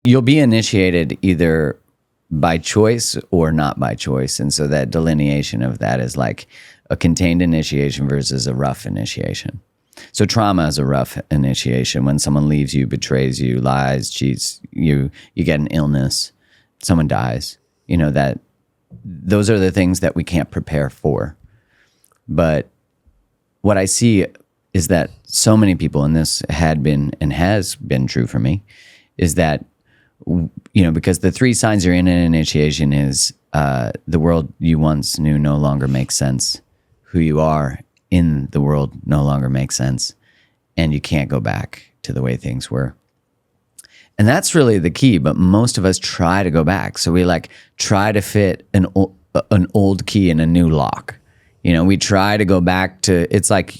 you'll be initiated either by choice or not by choice. And so that delineation of that is like a contained initiation versus a rough initiation. So trauma is a rough initiation. When someone leaves you, betrays you, lies, cheats, you get an illness, someone dies, that those are the things that we can't prepare for. But what I see is that so many people, and this had been and has been true for me, is that, because the 3 signs you're in an initiation is the world you once knew no longer makes sense. Who you are in the world no longer makes sense. And you can't go back to the way things were. And that's really the key. But most of us try to go back. So we try to fit an old key in a new lock. We try to go back to, it's like,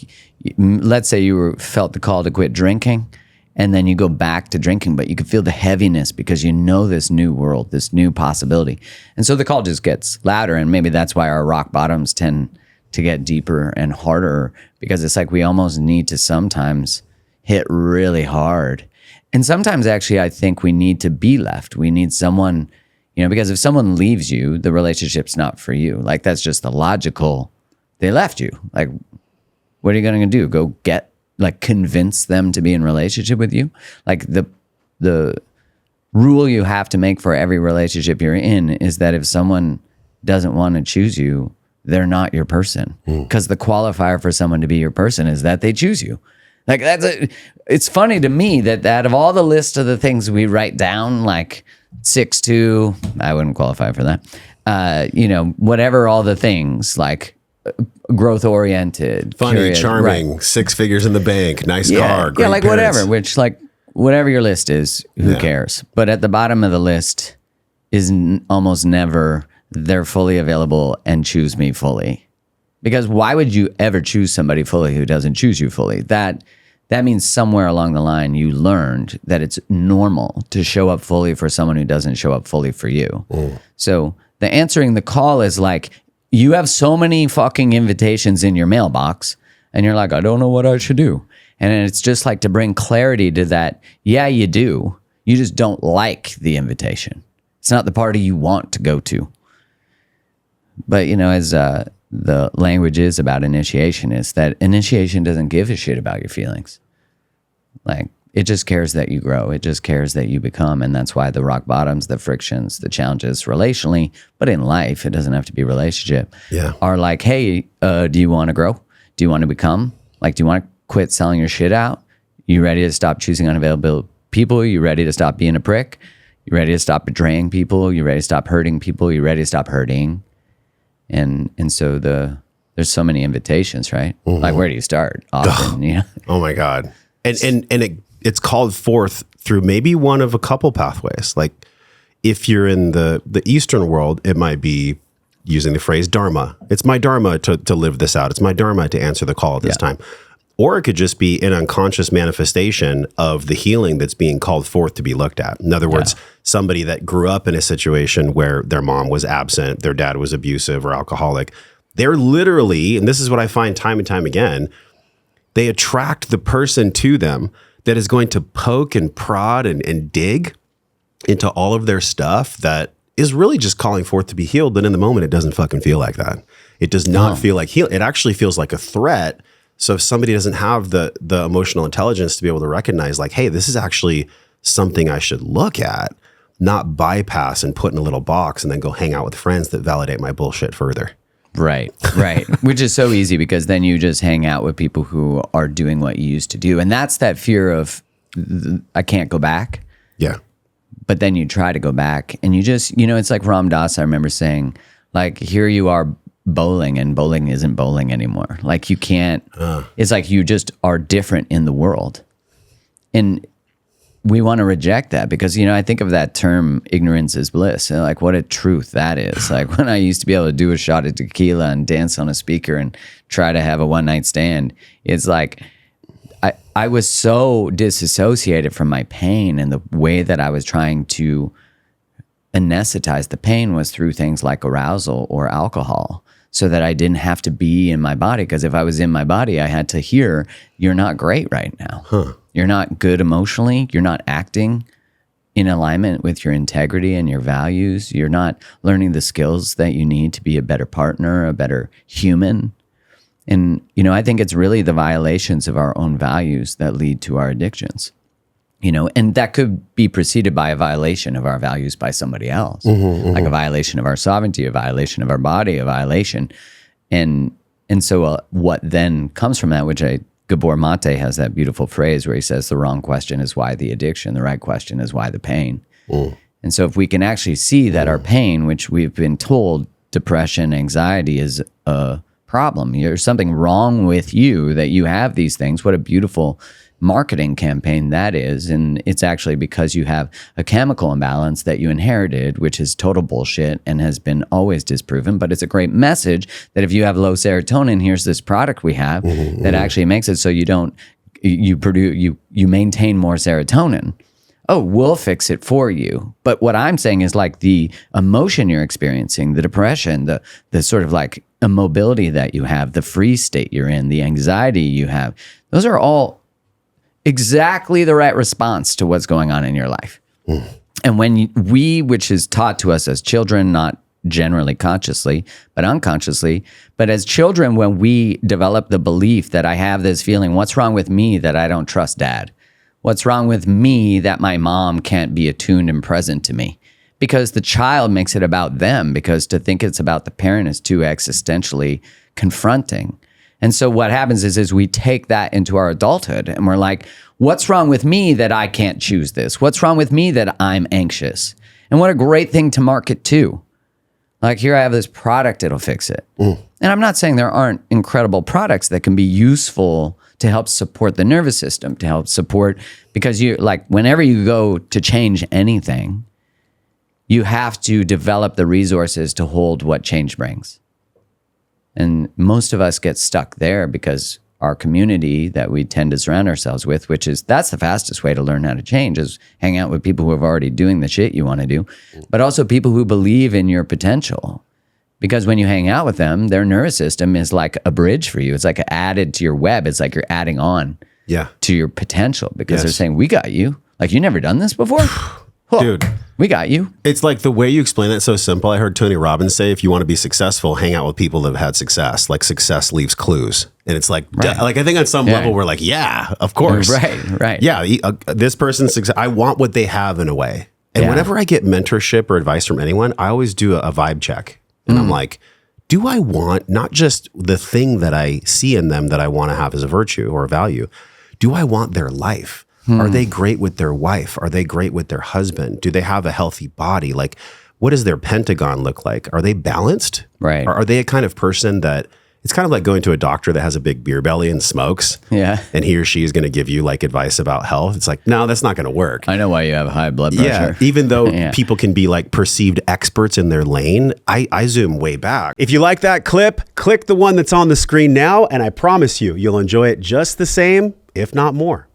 let's say you felt the call to quit drinking, and then you go back to drinking, but you can feel the heaviness because this new world, this new possibility. And so the call just gets louder, and maybe that's why our rock bottoms tend to get deeper and harder, because it's like we almost need to sometimes hit really hard. And sometimes actually I think we need to be left. We need someone, because if someone leaves you, the relationship's not for you. Like that's just the logical, they left you. Like, what are you going to do? Go convince them to be in relationship with you? Like the rule you have to make for every relationship you're in is that if someone doesn't want to choose you, they're not your person. Because the qualifier for someone to be your person is that they choose you. Like it's funny to me that out of all the list of the things we write down, like 6'2", I wouldn't qualify for that. Whatever all the things like growth oriented, funny, curious, charming, right. 6 figures in the bank, nice car, great like parents. whatever. Which whatever your list is, who cares? But at the bottom of the list is almost never they're fully available and choose me fully. Because why would you ever choose somebody fully who doesn't choose you fully? That means somewhere along the line you learned that it's normal to show up fully for someone who doesn't show up fully for you. So the answering the call is like, you have so many fucking invitations in your mailbox and you're like, I don't know what I should do. And it's just like to bring clarity to that. Yeah, you do. You just don't like the invitation. It's not the party you want to go to. But, as the language is about initiation, is that initiation doesn't give a shit about your feelings. Like, it just cares that you grow. It just cares that you become. And that's why the rock bottoms, the frictions, the challenges relationally, but in life, it doesn't have to be relationship, are like, hey, do you want to grow? Do you want to become? Like, do you want to quit selling your shit out? You ready to stop choosing unavailable people? You ready to stop being a prick? You ready to stop betraying people? You ready to stop hurting people? You ready to stop hurting? And so there's so many invitations, right? Like, where do you start? Often, Oh my God. And it's called forth through maybe one of a couple pathways. Like if you're in the Eastern world, it might be using the phrase dharma. It's my dharma to live this out. It's my dharma to answer the call at this time. Or it could just be an unconscious manifestation of the healing that's being called forth to be looked at. In other words, somebody that grew up in a situation where their mom was absent, their dad was abusive or alcoholic, they're literally, and this is what I find time and time again, they attract the person to them that is going to poke and prod and dig into all of their stuff that is really just calling forth to be healed. But in the moment, it doesn't fucking feel like that. It does not feel like healing. It actually feels like a threat. So if somebody doesn't have the emotional intelligence to be able to recognize like, hey, this is actually something I should look at, not bypass and put in a little box and then go hang out with friends that validate my bullshit further. Right. Which is so easy because then you just hang out with people who are doing what you used to do. And that's that fear of, I can't go back. Yeah. But then you try to go back and you just, it's like Ram Dass, I remember saying, like, here you are bowling and bowling isn't bowling anymore. Like you can't, it's like you just are different in the world. And we want to reject that because, I think of that term, ignorance is bliss. And like, what a truth that is. Like when I used to be able to do a shot of tequila and dance on a speaker and try to have a one night stand, it's like, I was so disassociated from my pain, and the way that I was trying to anesthetize the pain was through things like arousal or alcohol, so that I didn't have to be in my body. Because if I was in my body, I had to hear, you're not great right now. You're not good emotionally. You're not acting in alignment with your integrity and your values. You're not learning the skills that you need to be a better partner, a better human. And, I think it's really the violations of our own values that lead to our addictions, and that could be preceded by a violation of our values by somebody else, like a violation of our sovereignty, a violation of our body, a violation. And so what then comes from that, which Gabor Mate has that beautiful phrase where he says, the wrong question is why the addiction, the right question is why the pain. And so if we can actually see that our pain, which we've been told depression, anxiety is a problem, there's something wrong with you that you have these things, what a beautiful marketing campaign that is. And it's actually because you have a chemical imbalance that you inherited, which is total bullshit and has been always disproven. But it's a great message that if you have low serotonin, here's this product we have that actually makes it so you maintain more serotonin. Oh, we'll fix it for you. But what I'm saying is like the emotion you're experiencing, the depression, the sort of like immobility that you have, the freeze state you're in, the anxiety you have, those are all exactly the right response to what's going on in your life. And when which is taught to us as children, not generally consciously, but unconsciously, but as children, when we develop the belief that I have this feeling, what's wrong with me that I don't trust dad? What's wrong with me that my mom can't be attuned and present to me? Because the child makes it about them, because to think it's about the parent is too existentially confronting. And so what happens is we take that into our adulthood and we're like, what's wrong with me that I can't choose this? What's wrong with me that I'm anxious? And what a great thing to market too. Like, here I have this product, it'll fix it. And I'm not saying there aren't incredible products that can be useful to help support the nervous system, to help support, because you like whenever you go to change anything, you have to develop the resources to hold what change brings. And most of us get stuck there because our community that we tend to surround ourselves with, which is, that's the fastest way to learn how to change, is hang out with people who are already doing the shit you want to do, but also people who believe in your potential. Because when you hang out with them, their nervous system is like a bridge for you. It's like added to your web. It's like you're adding on to your potential, because they're saying, we got you. Like, you never done this before? Dude, we got you. It's like the way you explain it so simple. I heard Tony Robbins say, if you want to be successful, hang out with people that have had success. Like, success leaves clues. And it's like, like, I think on some level we're like, yeah, of course. Right. Yeah. This person's success. I want what they have in a way. And whenever I get mentorship or advice from anyone, I always do a vibe check. And I'm like, do I want not just the thing that I see in them that I want to have as a virtue or a value? Do I want their life? Are they great with their wife? Are they great with their husband? Do they have a healthy body? Like, what does their pentagon look like? Are they balanced? Right. Are they a kind of person that, it's kind of like going to a doctor that has a big beer belly and smokes. Yeah. And he or she is going to give you like advice about health. It's like, no, that's not going to work. I know why you have high blood pressure. Yeah. Even though people can be like perceived experts in their lane, I zoom way back. If you like that clip, click the one that's on the screen now, and I promise you'll enjoy it just the same, if not more.